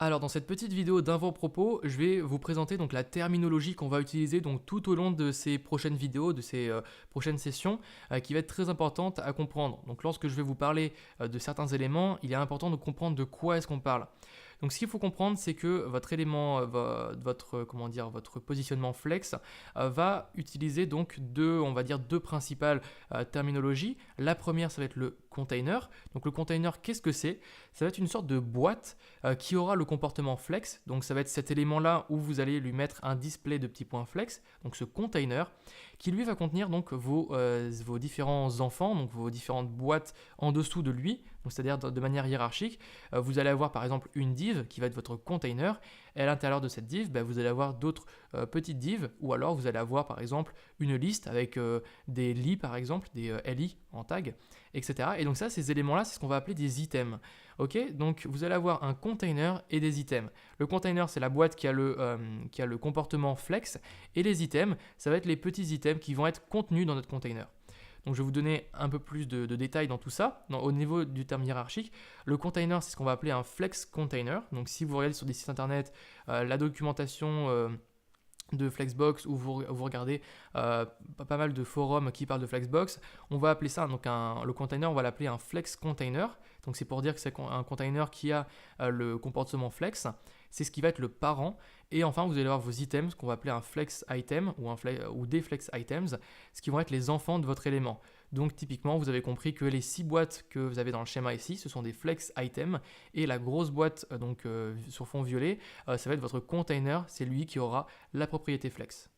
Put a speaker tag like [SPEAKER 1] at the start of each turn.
[SPEAKER 1] Alors dans cette petite vidéo d'avant-propos, je vais vous présenter donc la terminologie qu'on va utiliser donc tout au long de ces prochaines vidéos, de ces prochaines sessions, qui va être très importante à comprendre. Donc lorsque je vais vous parler de certains éléments, il est important de comprendre de quoi est-ce qu'on parle. Donc ce qu'il faut comprendre, c'est que votre élément, comment dire, votre positionnement flex va utiliser donc on va dire deux principales terminologies. La première, ça va être le container. Donc le container, qu'est-ce que c'est? Ça va être une sorte de boîte qui aura le comportement flex. Donc ça va être cet élément-là où vous allez lui mettre un display de petits points flex. Donc ce container qui lui va contenir donc vos différents enfants, donc vos différentes boîtes en dessous de lui, c'est-à-dire de manière hiérarchique. Vous allez avoir par exemple une div qui va être votre container, et à l'intérieur de cette div, vous allez avoir d'autres petites divs, ou alors vous allez avoir par exemple une liste avec des lits par exemple, des li en tag, etc. Et donc ça, ces éléments-là, c'est ce qu'on va appeler des items. Ok, donc vous allez avoir un container et des items. Le container, c'est la boîte qui a le comportement flex, et les items, ça va être les petits items qui vont être contenus dans notre container. Donc je vais vous donner un peu plus de détails dans tout ça. Au niveau du terme hiérarchique, le container, c'est ce qu'on va appeler un flex container. Donc si vous regardez sur des sites internet la documentation de Flexbox ou vous regardez pas mal de forums qui parlent de Flexbox, on va appeler ça, donc le container, on va l'appeler un flex container. Donc c'est pour dire que c'est un container qui a le comportement flex. C'est ce qui va être le parent. Et enfin, vous allez avoir vos items, ce qu'on va appeler un flex item ou des flex items, ce qui vont être les enfants de votre élément. Donc typiquement, vous avez compris que les 6 boîtes que vous avez dans le schéma ici, ce sont des flex items. Et la grosse boîte sur fond violet, ça va être votre container, c'est lui qui aura la propriété flex.